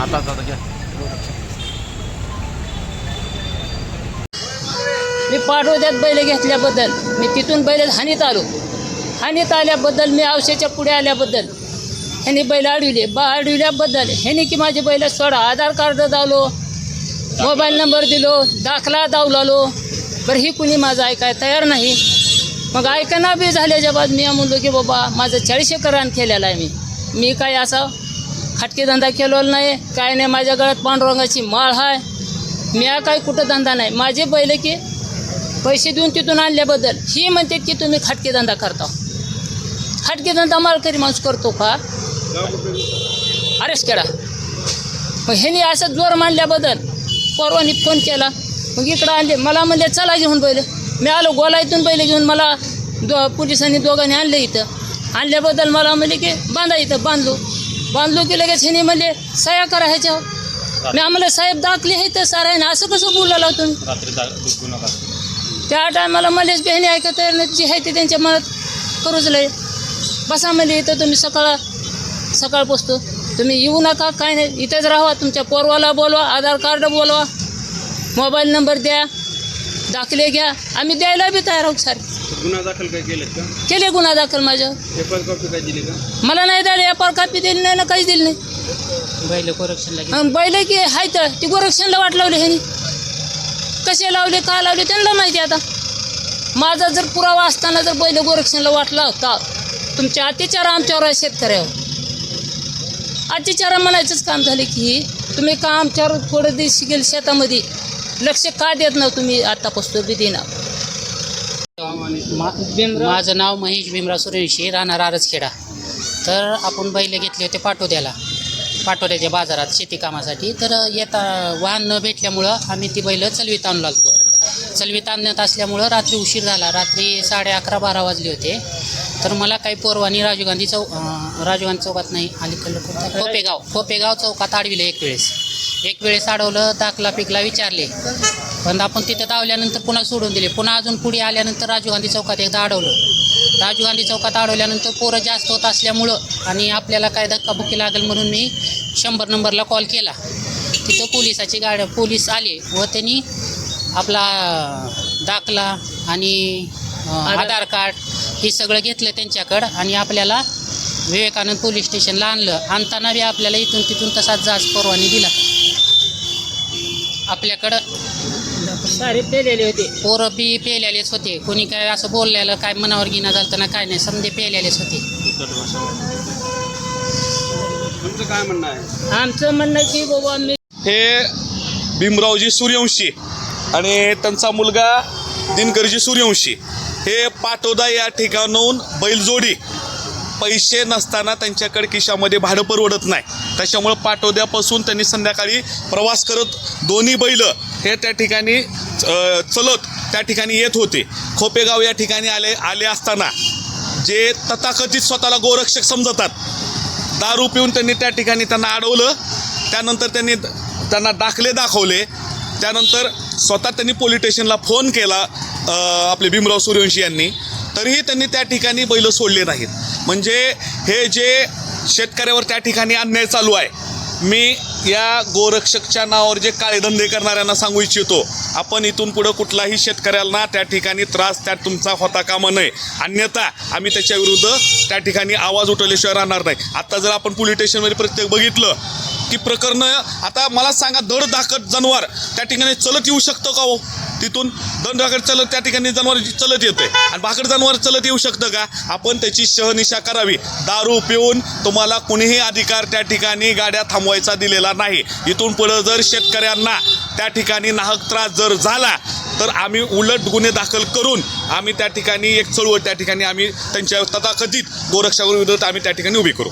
मी पाठवत्यात बैल घेतल्याबद्दल मी तिथून बैल हानीत आल्याबद्दल मी औषधाच्या पुढे आल्याबद्दल ह्यांनी बैल अडविल्याबद्दल ह्यांनी की माझे बैल सोडा आधार कार्ड दावलो, मोबाईल नंबर दिलो, दाखला दावलालो. बरं ही कुणी माझं ऐकाय तयार नाही. मग ऐकना बी झाल्याच्या बाद मी म्हणलो की बाबा माझं 40 एकर रान केलेलं आहे. मी काय असा खटके धंदा केलेला नाही, काय नाही. माझ्या गळ्यात पांडुरंगाची माळ आहे. मी काय कुठं धंदा नाही. माझे बैल की पैसे देऊन तिथून आणल्याबद्दल ही म्हणते की तुम्ही खटके धंदा करता. खटके धंदा मालकरी माणूस करतो का? अरेस्ट केला. मग ह्यानी असं जोर मानल्याबद्दल परवानी फोन केला. मग इकडं आणले, मला म्हणले चला घेऊन बैल. मी आलो गोलाईतून बैल घेऊन. मला पोलिसांनी दोघांनी आणले. इथं आणल्याबद्दल मला म्हणले की बांधा. इथं बांधलो की लगेच ह्यानी म्हणले सह्या करा ह्याच्यावर. मी आम्हाला साहेब दाखले हे तर सारा आहे ना, असं कसं बोलायला तुम्ही? त्या टायमाला मलेच बहिणी ऐकत जी आहे ते त्यांच्या मनात करूच लय. बसा म्हणजे इथं तुम्ही सकाळ पोचतो. तुम्ही येऊ नका, काय नाही, इथंच राहा. तुमच्या पोरवाला बोलवा, आधार कार्ड बोलवा, मोबाईल नंबर द्या, दाखले घ्या. आम्ही द्यायला बी तयार आहोत. सारे गुन्हा दाखल काय केले गुन्हा दाखल माझ्यावर. पेपर कॉपी काय दिली का? मला नाही द्यायला. एपार कापी दिली नाही ना, काहीच दिली नाही. बैल की हाय तर ती गोरक्षणला वाट लावली ह्यानी. कसे लावले, का लावले त्यांना माहिती. आता माझा जर पुरावा असताना जर बैल गोरक्षणला वाटला होता, तुमच्या अत्याचार आमच्यावर आहे, शेतकऱ्यावर अत्याचार म्हणायचंच काम झाले की तुम्ही का आमच्यावर थोडं दिवस गेल शेतामध्ये लक्ष का देत ना तुम्ही? आतापासून बी देणार. माझं नाव महेश भीमराव सूर्यवंशी, राहणार आरसखेडा. तर आपण बैल घेतले होते पाटोद्याच्या बाजारात शेती कामासाठी. तर येता वाहन न भेटल्यामुळं आम्ही ती बैल चलवीत आणू लागतो. चलवीत आणण्यात असल्यामुळं रात्री उशीर झाला. रात्री 11:30-12 वाजले होते. तर मला काही पोरवानी राजीव गांधी चौकात नाही, अलीकडलं खोपेगाव चौकात अडविलं. एक वेळेस अडवलं, दाखला पिकला विचारले, पण आपण तिथं धावल्यानंतर पुन्हा सोडून दिले. पुन्हा अजून पुढे आल्यानंतर राजीव गांधी चौकात एकदा अडवलं. राजीव गांधी चौकात अडवल्यानंतर पोरं जास्त होत असल्यामुळं आणि आपल्याला काय धक्काबुक्की लागेल म्हणून मी 100 नंबरला कॉल केला. तिथं पोलीस आले व त्यांनी आपला दाखला आणि आधार कार्ड हे सगळं घेतलं त्यांच्याकडं आणि आपल्याला विवेकानंद पोलीस स्टेशनला आणलं. आणताना बी आपल्याला इथून तिथून तसाच जाच परवानी दिला. आपल्याकडं सारे पेलेले होते, पोरं बी पेलेलेच होते. कोणी काय असं बोललेलं काय मनावर गिना झालं ना, काय नाही, समजे पेलेलेच होते. तुमचं काय म्हणणं आहे? आमचं म्हणणं की बाबा मी हे भीमरावजी सूर्यवंशी आणि त्यांचा मुलगा दिनकरजी सूर्यवंशी हे पाटोदा या ठिकाणाहून बैलजोडी पैसे नसताना त्यांच्याकडे खिशामध्ये भाडं परवडत नाही. त्याच्यामुळं पाटोद्यापासून त्यांनी संध्याकाळी प्रवास करत दोन्ही बैल हे त्या ठिकाणी चलत त्या ठिकाणी येत होते. खोपेगाव या ठिकाणी आले असताना जे तथाकथित स्वतःला गोरक्षक समजतात, दारू पिऊन त्यांनी त्या ठिकाणी त्यांना अडवलं. त्यानंतर त्यांनी त्यांना दाखले दाखवले. त्यानंतर स्वतः त्यांनी पोलीस स्टेशनला फोन केला आपले भीमराव सूर्यवंशी यांनी, तरीही त्यांनी त्या ठिकाणी बैल सोडले नाहीत. म्हणजे हे जे शेतकऱ्यावर त्या ठिकाणी अन्याय चालू आहे, मी या गोरक्षकच्या नावावर जे काळे धंदे करणाऱ्यांना सांगू इच्छितो, आपण इथून पुढं कुठलाही शेतकऱ्याला त्या ठिकाणी त्रास त्यात तुमचा होता कामा नये, अन्यथा आम्ही त्याच्या विरुद्ध त्या ठिकाणी आवाज उठवल्याशिवाय राहणार नाही. आता जर आपण पोलीस स्टेशनमध्ये प्रत्येक बघितलं की प्रकरणं, आता मला सांगा, धडधाकट जनावर त्या ठिकाणी चलत येऊ शकतं का हो? तिथून धडधाकट चलत त्या ठिकाणी जनावर चलत येते आणि भाकड जनावर चलत येऊ शकतं का? आपण त्याची शहनिशा करावी. दारू पिऊन तुम्हाला कुणीही अधिकार त्या ठिकाणी गाड्या थांबवायचा दिलेला नाही. इथून पुढं जर शेतकऱ्यांना त्या ठिकाणी नाहक त्रास जर झाला तर आम्ही उलट गुन्हे दाखल करून आम्ही त्या ठिकाणी एक चळवळ त्या ठिकाणी आम्ही त्यांच्या तथाकथित गोरक्षकाविरुद्ध आम्ही त्या ठिकाणी उभी करू.